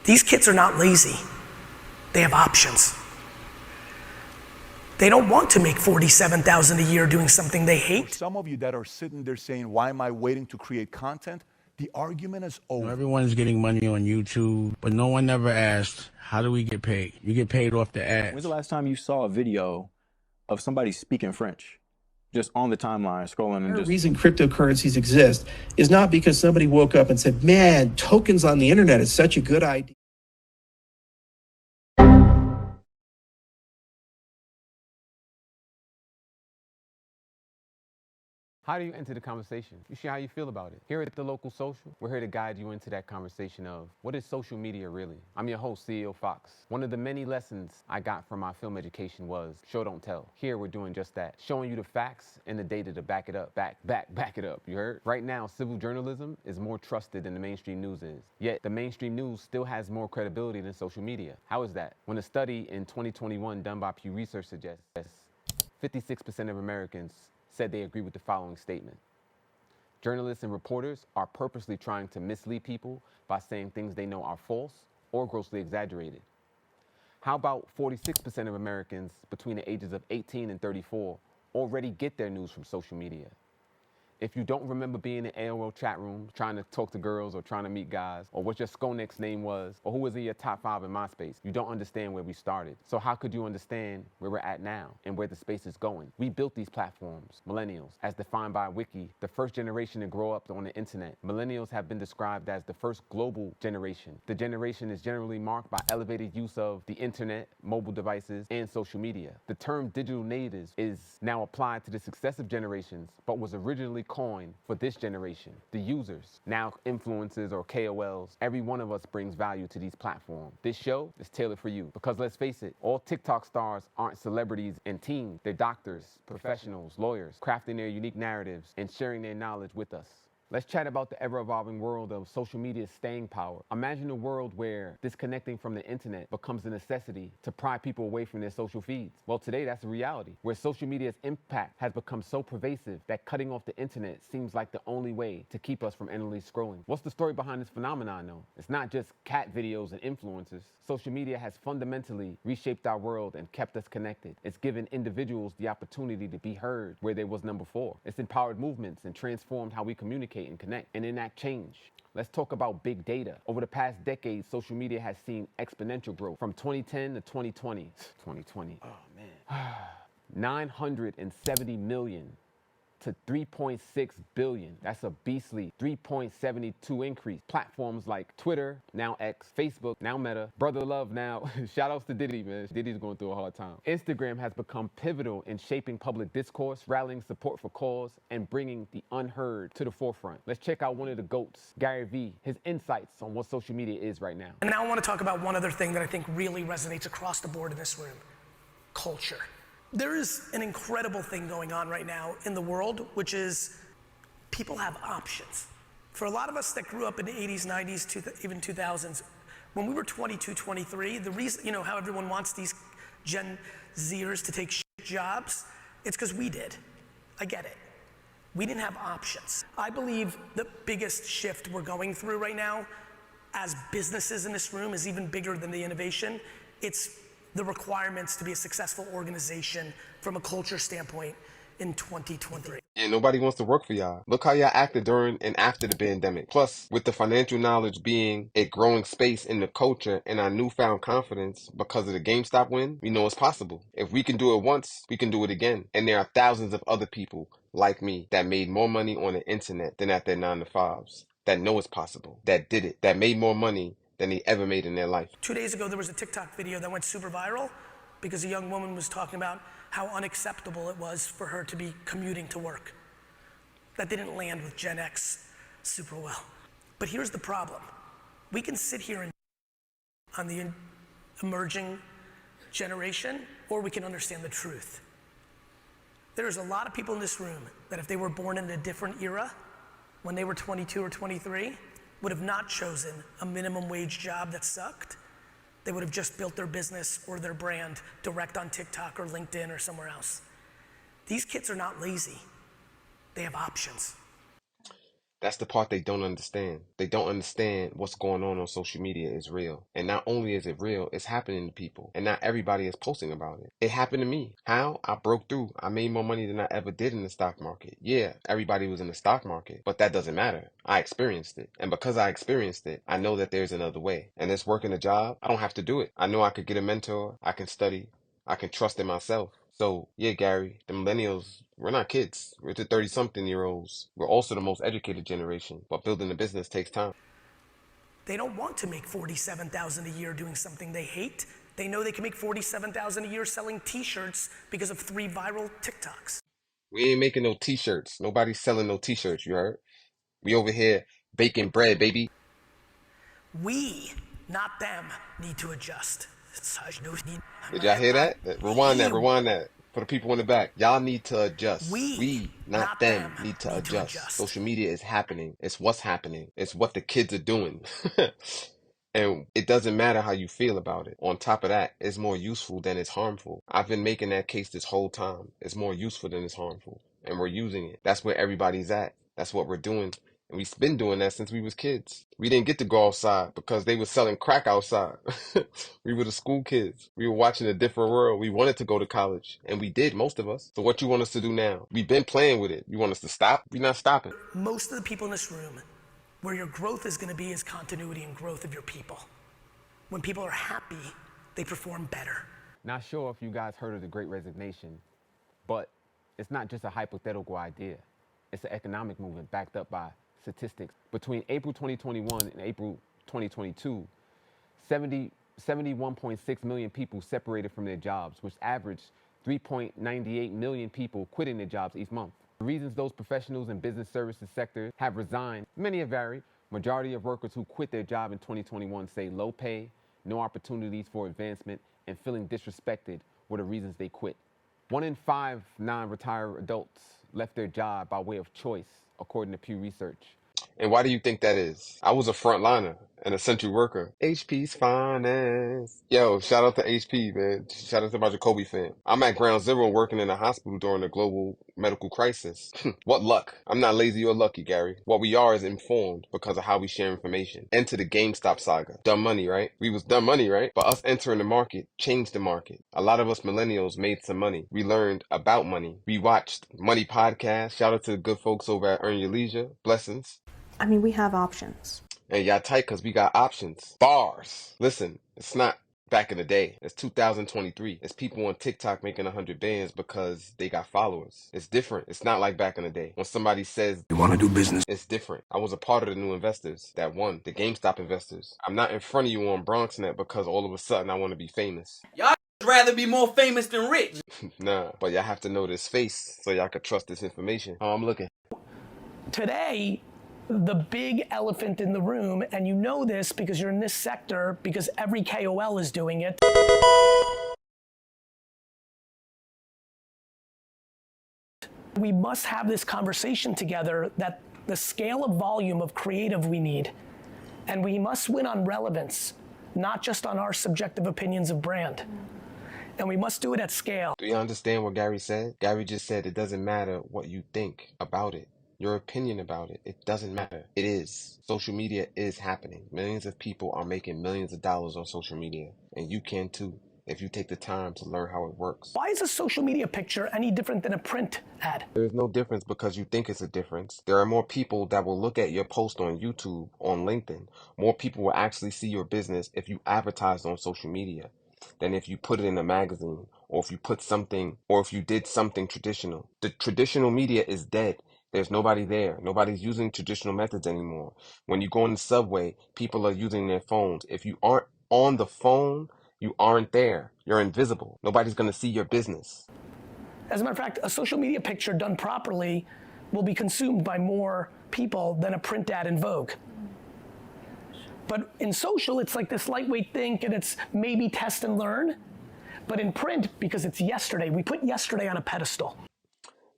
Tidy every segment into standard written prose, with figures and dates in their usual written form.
These kids are not lazy. They have options. They don't want to make $47,000 a year doing something they hate. For some of you that are sitting there saying, why am I waiting to create content? The argument is over. Everyone's getting money on YouTube, but no one ever asked, how do we get paid? You get paid off the ads. When's the last time you saw a video of somebody speaking French? Just on the timeline, scrolling and The just... reason cryptocurrencies exist is not because somebody woke up and said, man, tokens on the internet is such a good idea. How do you enter the conversation? You share how you feel about it. Here at The Local Social, we're here to guide you into that conversation of what is social media really? I'm your host, CEO Fox. One of the many lessons I got from my film education was show, don't tell. Here we're doing just that, showing you the facts and the data to back it up. Back it up, you heard? Right now, civil journalism is more trusted than the mainstream news is. Yet the mainstream news still has more credibility than social media. How is that? When a study in 2021 done by Pew Research suggests 56% of Americans said they agree with the following statement. Journalists and reporters are purposely trying to mislead people by saying things they know are false or grossly exaggerated. How about 46% of Americans between the ages of 18 and 34 already get their news from social media? If you don't remember being in AOL chat rooms, trying to talk to girls or trying to meet guys, or what your Skolnick's name was, or who was in your top 5 in MySpace, you don't understand where we started. So how could you understand where we're at now and where the space is going? We built these platforms, millennials, as defined by Wiki, the first generation to grow up on the internet. Millennials have been described as the first global generation. The generation is generally marked by elevated use of the internet, mobile devices, and social media. The term digital natives is now applied to the successive generations, but was originally coined for this generation, the users, now influencers or KOLs. Every one of us brings value to these platforms. This show is tailored for you because let's face it, all TikTok stars aren't celebrities and teens. They're doctors, professionals, lawyers, crafting their unique narratives and sharing their knowledge with us. Let's chat about the ever-evolving world of social media's staying power. Imagine a world where disconnecting from the internet becomes a necessity to pry people away from their social feeds. Well, today that's a reality, where social media's impact has become so pervasive that cutting off the internet seems like the only way to keep us from endlessly scrolling. What's the story behind this phenomenon, though? It's not just cat videos and influencers. Social media has fundamentally reshaped our world and kept us connected. It's given individuals the opportunity to be heard where there was none before. It's empowered movements and transformed how we communicate and connect and enact change. Let's talk about big data. Over the past decade, social media has seen exponential growth from 2010 to 2020. 2020. Oh man. 970 million to 3.6 billion. That's a beastly 3.72 increase. Platforms like Twitter, now X, Facebook, now Meta, Brother Love now. Shout outs to Diddy, man. Diddy's going through a hard time. Instagram has become pivotal in shaping public discourse, rallying support for cause, and bringing the unheard to the forefront. Let's check out one of the GOATs, Gary Vee, his insights on what social media is right now. And now I want to talk about one other thing that I think really resonates across the board in this room, culture. There is an incredible thing going on right now in the world, which is people have options. For a lot of us that grew up in the 80s, 90s, even 2000s, when we were 22, 23, the reason, you know how everyone wants these Gen Zers to take shit jobs, it's because we did. I get it. We didn't have options. I believe the biggest shift we're going through right now as businesses in this room is even bigger than the innovation. It's the requirements to be a successful organization from a culture standpoint in 2023. And nobody wants to work for y'all. Look how y'all acted during and after the pandemic. Plus, with the financial knowledge being a growing space in the culture and our newfound confidence because of the GameStop win, we know it's possible. If we can do it once, we can do it again. And there are thousands of other people like me that made more money on the internet than at their 9-to-5s, that know it's possible, that did it, that made more money than they ever made in their life. 2 days ago, there was a TikTok video that went super viral because a young woman was talking about how unacceptable it was for her to be commuting to work. That didn't land with Gen X super well. But here's the problem. We can sit here and on the emerging generation, or we can understand the truth. There's a lot of people in this room that if they were born in a different era, when they were 22 or 23, would have not chosen a minimum wage job that sucked. They would have just built their business or their brand direct on TikTok or LinkedIn or somewhere else. These kids are not lazy. They have options. That's the part they don't understand. They don't understand what's going on social media is real. And not only is it real, it's happening to people. And not everybody is posting about it. It happened to me. How? I broke through. I made more money than I ever did in the stock market. Yeah, everybody was in the stock market, but that doesn't matter. I experienced it. And because I experienced it, I know that there's another way. And it's working a job. I don't have to do it. I know I could get a mentor. I can study. I can trust in myself. So, yeah, Gary, the millennials, we're not kids. We're the 30-something-year-olds. We're also the most educated generation, but building a business takes time. They don't want to make $47,000 a year doing something they hate. They know they can make $47,000 a year selling t-shirts because of 3 viral TikToks. We ain't making no t-shirts. Nobody's selling no t-shirts, you heard? We over here baking bread, baby. We, not them, need to adjust. Did y'all hear that? Rewind that. For the people in the back, y'all need to adjust. We, not them, need to adjust. Social media is happening. It's what's happening. It's what the kids are doing. And it doesn't matter how you feel about it. On top of that, it's more useful than it's harmful. I've been making that case this whole time. It's more useful than it's harmful. And we're using it. That's where everybody's at. That's what we're doing. And we've been doing that since we was kids. We didn't get to go outside because they were selling crack outside. We were the school kids. We were watching a different world. We wanted to go to college. And we did, most of us. So what you want us to do now? We've been playing with it. You want us to stop? We're not stopping. Most of the people in this room, where your growth is going to be is continuity and growth of your people. When people are happy, they perform better. Not sure if you guys heard of the Great Resignation, but it's not just a hypothetical idea. It's an economic movement backed up by statistics. Between April 2021 and April 2022, 71.6 million people separated from their jobs, which averaged 3.98 million people quitting their jobs each month. The reasons those professionals in business services sectors have resigned, many have varied. Majority of workers who quit their job in 2021 say low pay, no opportunities for advancement, and feeling disrespected were the reasons they quit. 1 in 5 non-retired adults left their job by way of choice, according to Pew Research. And why do you think that is? I was a frontliner, an essential worker. HP's finest. Yo, shout out to HP, man. Shout out to my Jacoby fan. I'm at ground zero working in a hospital during a global medical crisis. What luck. I'm not lazy or lucky, Gary. What we are is informed because of how we share information. Enter the GameStop saga. Dumb money, right? We was dumb money, right? But us entering the market changed the market. A lot of us millennials made some money. We learned about money. We watched Money Podcast. Shout out to the good folks over at Earn Your Leisure. Blessings. I mean, we have options. And y'all tight because we got options. Bars. Listen, it's not back in the day. It's 2023. It's people on TikTok making 100 bands because they got followers. It's different. It's not like back in the day. When somebody says, you want to do business, it's different. I was a part of the new investors that won, the GameStop investors. I'm not in front of you on BronxNet because all of a sudden I want to be famous. Y'all rather be more famous than rich. Nah, but y'all have to know this face so y'all can trust this information. Oh, I'm looking. Today, the big elephant in the room, and you know this because you're in this sector, because every KOL is doing it. We must have this conversation together that the scale of volume of creative we need, and we must win on relevance, not just on our subjective opinions of brand. And we must do it at scale. Do you understand what Gary said? Gary just said it doesn't matter what you think about it. Your opinion about it, it doesn't matter. It is. Social media is happening. Millions of people are making millions of dollars on social media. And you can too, if you take the time to learn how it works. Why is a social media picture any different than a print ad? There's no difference because you think it's a difference. There are more people that will look at your post on YouTube, on LinkedIn. More people will actually see your business if you advertise on social media than if you put it in a magazine, or if you put something, or if you did something traditional. The traditional media is dead. There's nobody there. Nobody's using traditional methods anymore. When you go in the subway, people are using their phones. If you aren't on the phone, you aren't there. You're invisible. Nobody's going to see your business. As a matter of fact, a social media picture done properly will be consumed by more people than a print ad in Vogue. But in social, it's like this lightweight thing, and it's maybe test and learn. But in print, because it's yesterday, we put yesterday on a pedestal.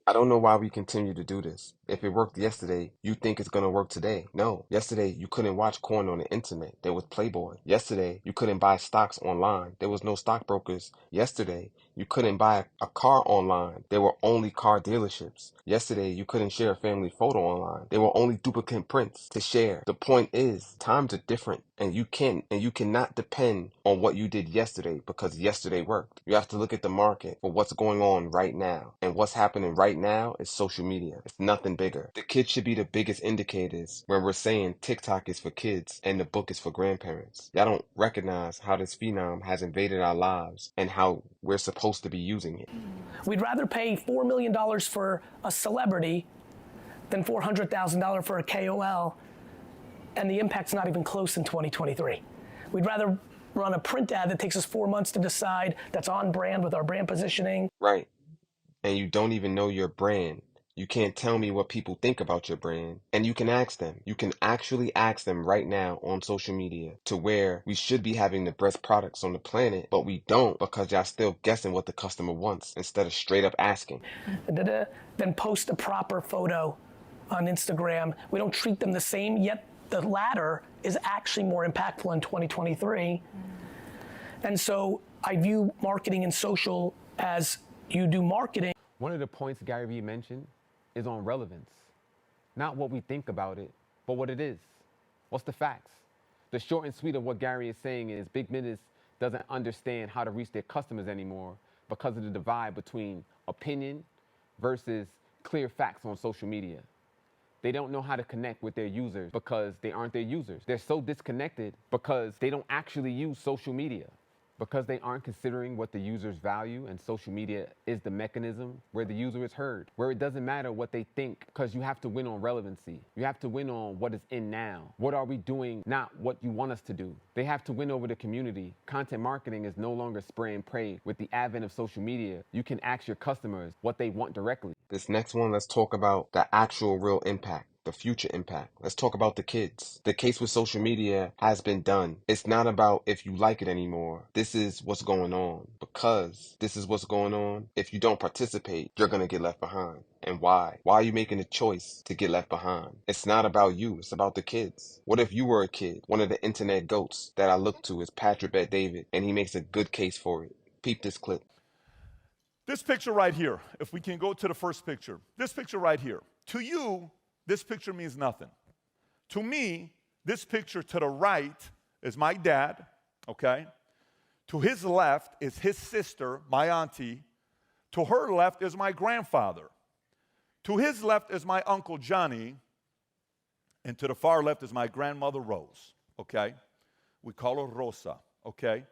I don't know why we continue to do this. If it worked yesterday, you think it's gonna work today. No. Yesterday, you couldn't watch porn on the internet. There was Playboy. Yesterday, you couldn't buy stocks online. There was no stockbrokers. Yesterday, you couldn't buy a car online. There were only car dealerships. Yesterday, you couldn't share a family photo online. There were only duplicate prints to share. The point is, times are different, and you cannot depend on what you did yesterday because yesterday worked. You have to look at the market for what's going on right now. And what's happening right now is social media. It's nothing bigger. The kids should be the biggest indicators when we're saying TikTok is for kids and the book is for grandparents. Y'all don't recognize how this phenom has invaded our lives and how we're supposed to be using it. We'd rather pay $4 million for a celebrity than $400,000 for a KOL, and the impact's not even close in 2023. We'd rather run a print ad that takes us 4 months to decide, that's on brand with our brand positioning. Right. And you don't even know your brand. You can't tell me what people think about your brand. And you can ask them. You can actually ask them right now on social media, to where we should be having the best products on the planet, but we don't because y'all still guessing what the customer wants instead of straight up asking. Then post a proper photo on Instagram. We don't treat them the same, yet the latter is actually more impactful in 2023. And so I view marketing and social as you do marketing. One of the points Gary Vee mentioned is on relevance. Not what we think about it, but what it is. What's the facts? The short and sweet of what Gary is saying is big business doesn't understand how to reach their customers anymore because of the divide between opinion versus clear facts on social media. They don't know how to connect with their users because they aren't their users. They're so disconnected because they don't actually use social media, because they aren't considering what the users value, and social media is the mechanism where the user is heard, where it doesn't matter what they think, because you have to win on relevancy. You have to win on what is in now. What are we doing, not what you want us to do. They have to win over the community. Content marketing is no longer spray and pray. With the advent of social media, you can ask your customers what they want directly. This next one, let's talk about the actual real impact. The future impact. Let's talk about the kids. The case with social media has been done. It's not about if you like it anymore. This is what's going on. Because this is what's going on, if you don't participate, you're going to get left behind. And why? Why are you making a choice to get left behind? It's not about you. It's about the kids. What if you were a kid? One of the internet goats that I look to is Patrick Bet-David, and he makes a good case for it. Peep this clip. This picture right here, if we can go to the first picture. This picture right here. To you, this picture means nothing. To me, this picture to the right is my dad, okay? To his left is his sister, my auntie. To her left is my grandfather. To his left is my Uncle Johnny. And to the far left is my grandmother Rose, okay? We call her Rosa, okay?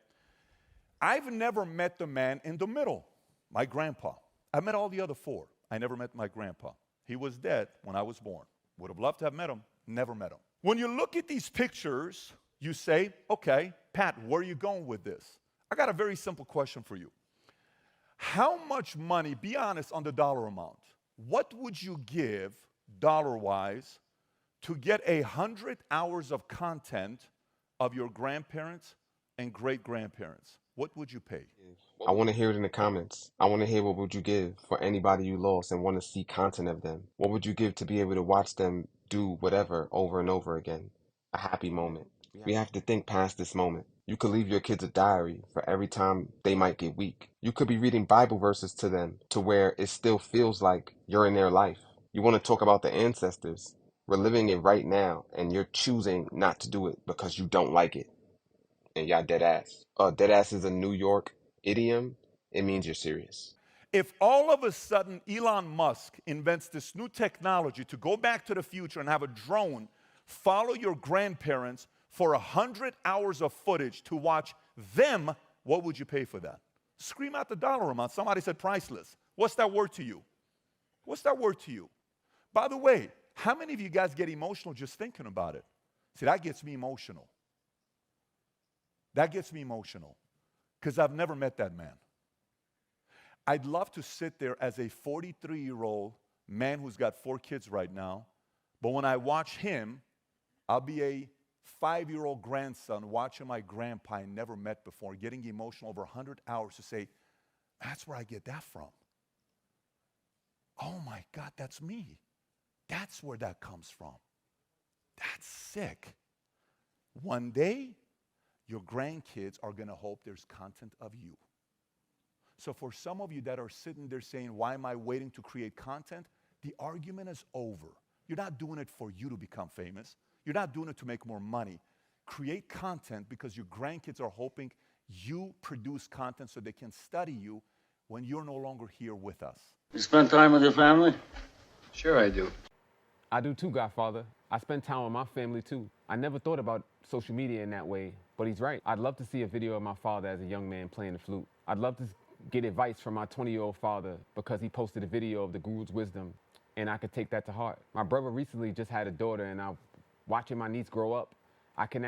I've never met the man in the middle, my grandpa. I met all the other four. I never met my grandpa. He was dead when I was born. Would have loved to have met him, never met him. When you look at these pictures, you say, okay, Pat, where are you going with this? I got a very simple question for you. How much money, be honest on the dollar amount, what would you give dollar-wise to get 100 hours of content of your grandparents and great-grandparents? What would you pay? I want to hear it in the comments. I want to hear what would you give for anybody you lost and want to see content of them. What would you give to be able to watch them do whatever over and over again? A happy moment. We have to think past this moment. You could leave your kids a diary for every time they might get weak. You could be reading Bible verses to them to where it still feels like you're in their life. You want to talk about the ancestors. We're living it right now, and you're choosing not to do it because you don't like it. And y'all dead ass. Dead ass is a New York idiom. It means you're serious. If all of a sudden Elon Musk invents this new technology to go back to the future and have a drone follow your grandparents for 100 hours of footage to watch them, what would you pay for that? Scream out the dollar amount. Somebody said priceless. What's that word to you? What's that word to you? By the way, how many of you guys get emotional just thinking about it? See, that gets me emotional. That gets me emotional because I've never met that man. I'd love to sit there as a 43-year-old man who's got 4 kids right now, but when I watch him, I'll be a 5-year-old grandson watching my grandpa I never met before, getting emotional over 100 hours to say, that's where I get that from. oh my God, that's me. That's where that comes from. That's sick. One day, your grandkids are going to hope there's content of you. So for some of you that are sitting there saying, why am I waiting to create content? The argument is over. You're not doing it for you to become famous. You're not doing it to make more money. Create content because your grandkids are hoping you produce content so they can study you when you're no longer here with us. You spend time with your family? Sure I do. I do too, Godfather. I spend time with my family too. I never thought about social media in that way, but he's right. I'd love to see a video of my father as a young man playing the flute. I'd love to get advice from my 20-year-old father because he posted a video of the Guru's wisdom, and I could take that to heart. My brother recently just had a daughter, and watching my niece grow up, I can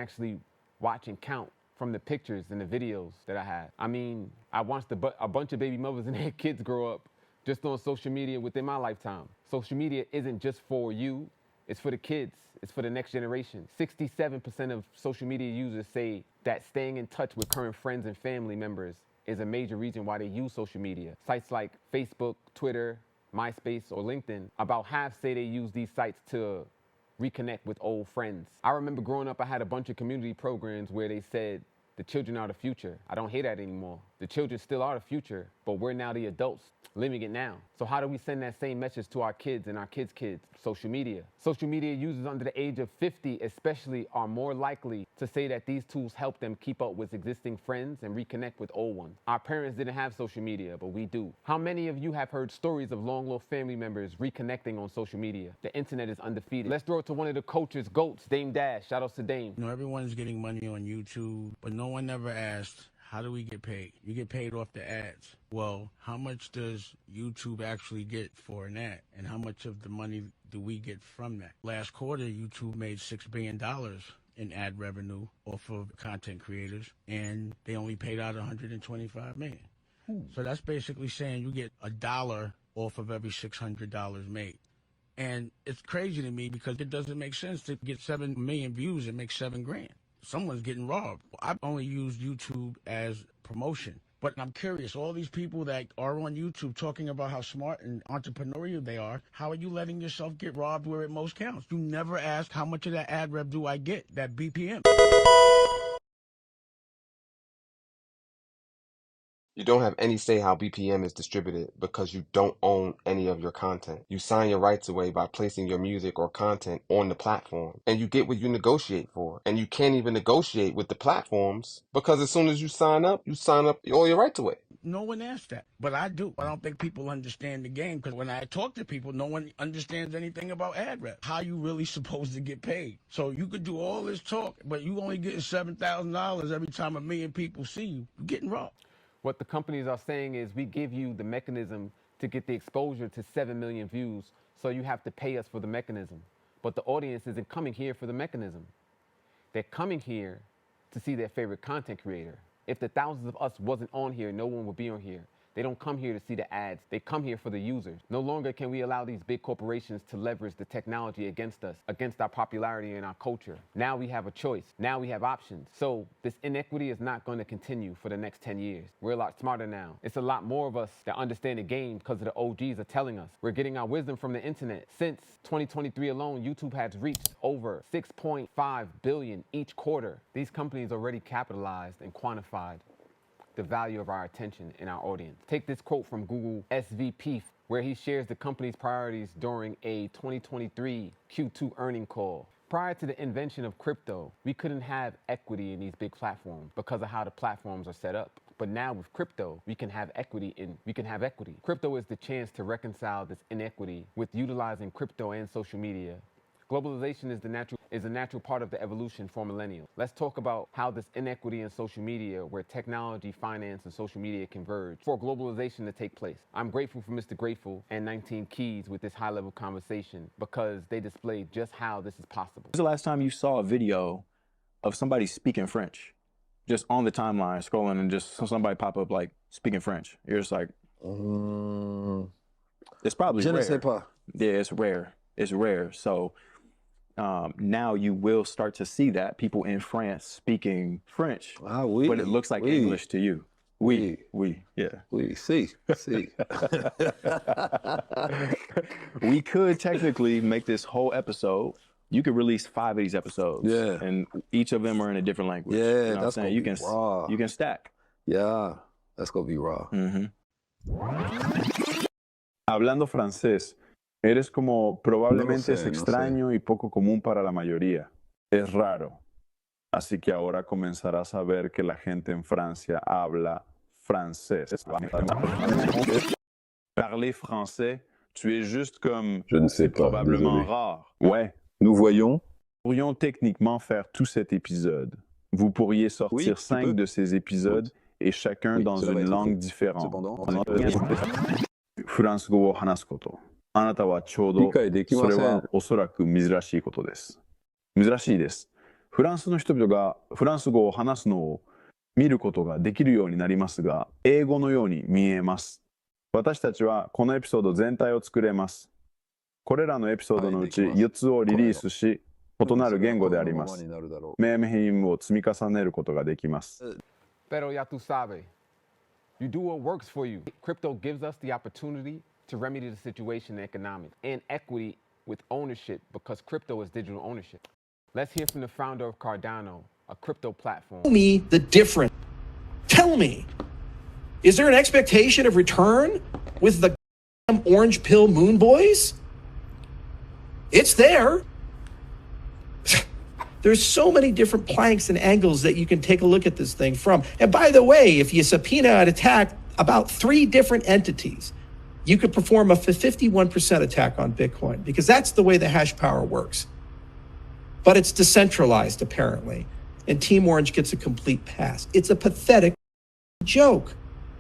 watch and count from the pictures and the videos that I had. I mean, I watched a bunch of baby mothers and their kids grow up just on social media within my lifetime. Social media isn't just for you, it's for the kids, it's for the next generation. 67% of social media users say that staying in touch with current friends and family members is a major reason why they use social media. Sites like Facebook, Twitter, MySpace, or LinkedIn, about half say they use these sites to reconnect with old friends. I remember growing up, I had a bunch of community programs where they said, the children are the future. I don't hear that anymore. The children still are the future, but we're now the adults living it now. So how do we send that same message to our kids and our kids' kids? Social media. Social media users under the age of 50 especially are more likely to say that these tools help them keep up with existing friends and reconnect with old ones. Our parents didn't have social media, but we do. How many of you have heard stories of long-lost family members reconnecting on social media? The internet is undefeated. Let's throw it to one of the culture's GOATs, Dame Dash. Shout outs to Dame. You know, everyone's getting money on YouTube, but no one ever asked, how do we get paid? You get paid off the ads. Well, how much does YouTube actually get for an ad? And how much of the money do we get from that? Last quarter, YouTube made $6 billion in ad revenue off of content creators, and they only paid out $125 million. So that's basically saying you get $1 off of every $600 made. And it's crazy to me because it doesn't make sense to get 7 million views and make $7 grand. Someone's getting robbed. I've only used YouTube as promotion. But I'm curious, all these people that are on YouTube talking about how smart and entrepreneurial they are, how are you letting yourself get robbed where it most counts? You never ask how much of that ad rev do I get, that BPM. You don't have any say how BPM is distributed because you don't own any of your content. You sign your rights away by placing your music or content on the platform, and you get what you negotiate for. And you can't even negotiate with the platforms because as soon as you sign up all your rights away. No one asked that, but I do. I don't think people understand the game because when I talk to people, no one understands anything about ad rep. How you really supposed to get paid? So you could do all this talk, but you only getting $7,000 every time 1 million people see you. You're getting robbed. What the companies are saying is we give you the mechanism to get the exposure to 7 million views, so you have to pay us for the mechanism. But the audience isn't coming here for the mechanism. They're coming here to see their favorite content creator. If the thousands of us wasn't on here, no one would be on here. They don't come here to see the ads. They come here for the users. No longer can we allow these big corporations to leverage the technology against us, against our popularity and our culture. Now we have a choice. Now we have options. So this inequity is not going to continue for the next 10 years. We're a lot smarter now. It's a lot more of us that understand the game because of the OGs are telling us. We're getting our wisdom from the internet. Since 2023 alone, YouTube has reached over 6.5 billion each quarter. These companies already capitalized and quantified the value of our attention and our audience. Take this quote from Google SVP, where he shares the company's priorities during a 2023 Q2 earning call. Prior to the invention of crypto, we couldn't have equity in these big platforms because of how the platforms are set up. But now with crypto, we can have equity. Crypto is the chance to reconcile this inequity with utilizing crypto and social media. Globalization is a natural part of the evolution for millennials. Let's talk about how this inequity in social media, where technology, finance, and social media converge, for globalization to take place. I'm grateful for Mr. Grateful and 19 Keys with this high-level conversation because they displayed just how this is possible. When's the last time you saw a video of somebody speaking French? Just on the timeline, scrolling, and just somebody pop up like speaking French. You're just like, it's probably rare. Je ne sais pas. Yeah, it's rare. It's rare. So now you will start to see that people in France speaking French, but it looks like English to you. We, yeah. Oui, see. We could technically make this whole episode. You could release 5 of these episodes. Yeah. And each of them are in a different language. Yeah, you know what I'm that's saying? gonna be raw. You can stack. Yeah, that's gonna be raw. Hablando francés, eres como probablemente No es sé, no extraño y poco común para la mayoría. Es raro. Así que ahora comenzarás a ver que la gente en Francia habla francés. Parler français, tu es juste comme Je ne sais pas, probablement désolé. rare. Ouais. Nous voyons. Nous pourrions techniquement faire tout cet épisode. Vous pourriez sortir Oui, tu 5 peux. de ces épisodes et chacun Oui, dans cela va une être langue fait. différente. Cependant, フランス語を話すこと。あなたはちょうど理解できません。それはおそらく珍しいことです。珍しいです。フランスの人々がフランス語を話すのを見ることができるようになりますが、英語のように見えます。私たちはこのエピソード全体を作れます。これらのエピソードのうち4つをリリースし、異なる言語であります。メーヘイムを積み重ねることができます。Pero ya tú sabes. You do what works for you. Crypto gives us the opportunity to remedy the situation in economics and equity with ownership because crypto is digital ownership. Let's hear from the founder of Cardano, a crypto platform. Tell me the difference. Tell me. Is there an expectation of return with the orange pill moon boys? It's there. There's so many different planks and angles that you can take a look at this thing from. And by the way, if you subpoena and attack about 3 different entities, you could perform a 51% attack on Bitcoin because that's the way the hash power works. But it's decentralized, apparently. And Team Orange gets a complete pass. It's a pathetic joke.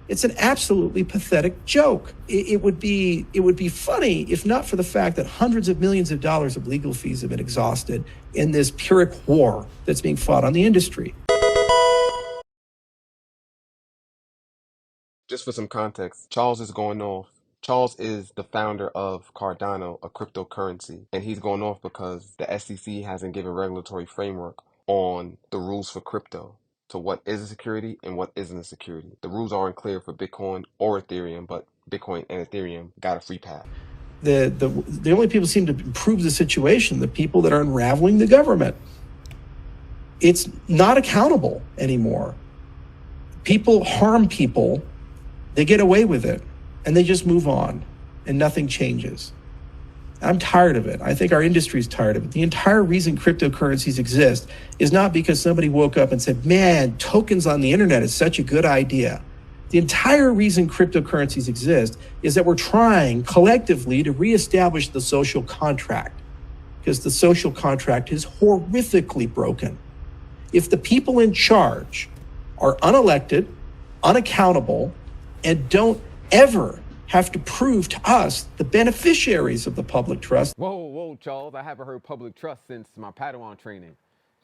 It's an absolutely pathetic joke. It would be funny if not for the fact that hundreds of millions of dollars of legal fees have been exhausted in this Pyrrhic war that's being fought on the industry. Just for some context, Charles is going off. Charles is the founder of Cardano, a cryptocurrency, and he's going off because the SEC hasn't given regulatory framework on the rules for crypto. To what is a security and what isn't a security. The rules aren't clear for Bitcoin or Ethereum, but Bitcoin and Ethereum got a free pass. The only people who seem to improve the situation, the people that are unraveling the government. It's not accountable anymore. People harm people, they get away with it, and they just move on, and nothing changes. I'm tired of it. I think our industry is tired of it. The entire reason cryptocurrencies exist is not because somebody woke up and said, man, tokens on the internet is such a good idea. The entire reason cryptocurrencies exist is that we're trying collectively to reestablish the social contract because the social contract is horrifically broken. If the people in charge are unelected, unaccountable, and don't ever have to prove to us, the beneficiaries of the public trust. Whoa, Charles, I haven't heard public trust since my Padawan training.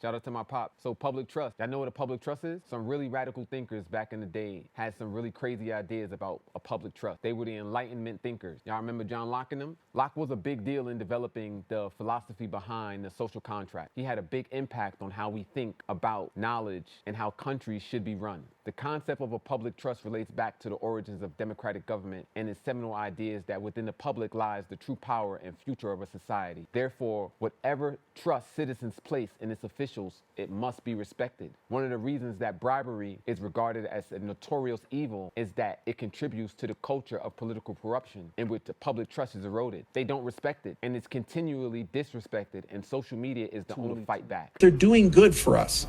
Shout out to my pop. So public trust, y'all know what a public trust is? Some really radical thinkers back in the day had some really crazy ideas about a public trust. They were the Enlightenment thinkers. Y'all remember John Locke and them? Locke was a big deal in developing the philosophy behind the social contract. He had a big impact on how we think about knowledge and how countries should be run. The concept of a public trust relates back to the origins of democratic government and its seminal ideas that within the public lies the true power and future of a society. Therefore, whatever trust citizens place in its officials, it must be respected. One of the reasons that bribery is regarded as a notorious evil is that it contributes to the culture of political corruption in which the public trust is eroded. They don't respect it, and it's continually disrespected, and social media is the only fight back. They're doing good for us.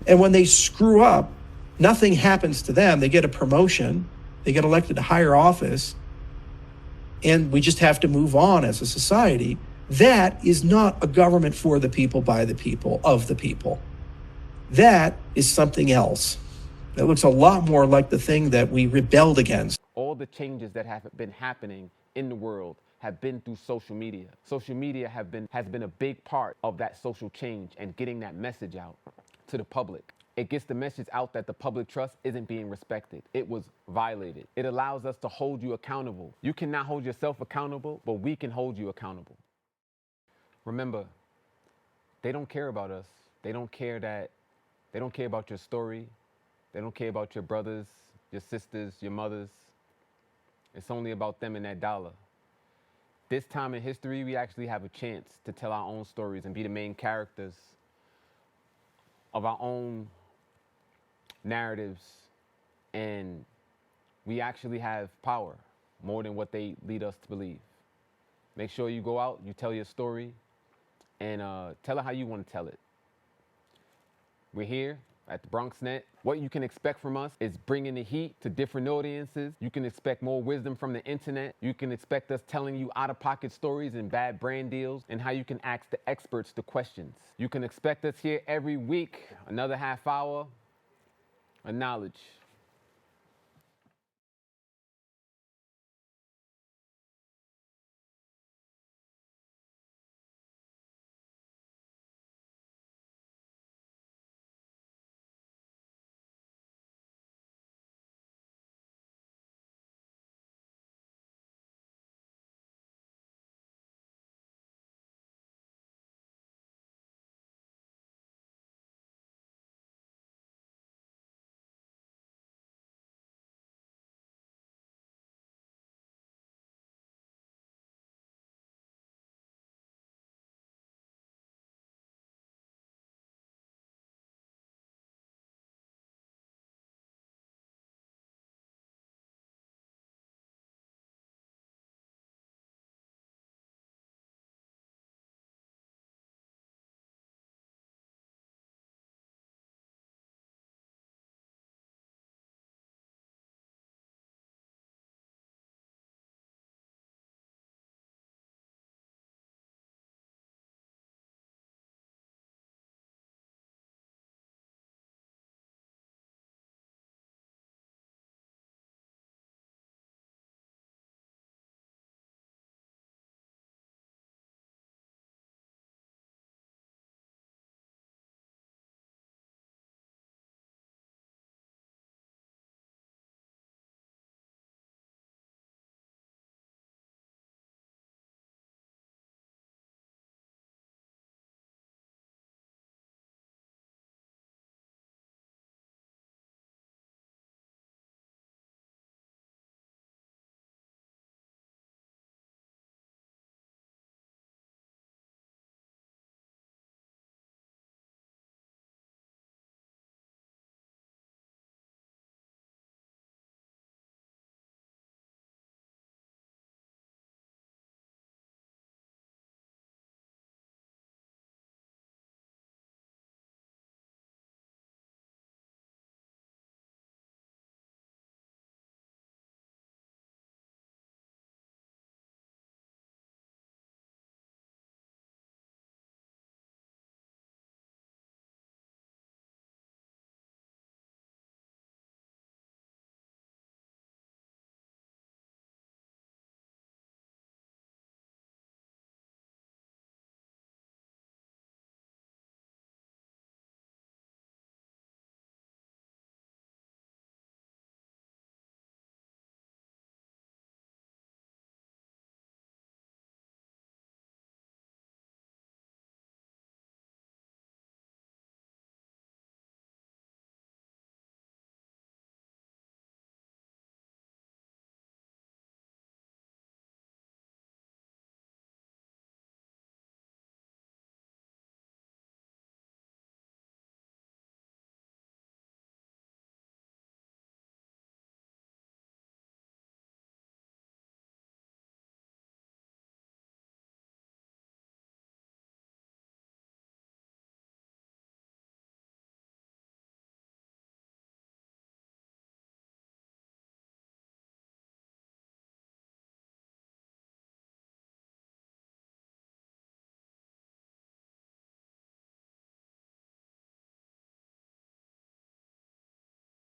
And when they screw up, nothing happens to them. They get a promotion, they get elected to higher office, and we just have to move on as a society. That is not a government for the people, by the people, of the people. That is something else. That looks a lot more like the thing that we rebelled against. All the changes that have been happening in the world have been through social media. Social media has been a big part of that social change and getting that message out to the public. It gets the message out that the public trust isn't being respected. It was violated. It allows us to hold you accountable. You cannot hold yourself accountable, but we can hold you accountable. Remember, they don't care about us. They don't care about your story. They don't care about your brothers, your sisters, your mothers. It's only about them and that dollar. This time in history, we actually have a chance to tell our own stories and be the main characters of our own narratives. And we actually have power, more than what they lead us to believe. Make sure you go out, you tell your story, and tell it how you want to tell it. We're here at the Bronx Net. What you can expect from us is bringing the heat to different audiences. You can expect more wisdom from the internet. You can expect us telling you out-of-pocket stories and bad brand deals, and how you can ask the experts the questions. You can expect us here every week, another half hour of knowledge.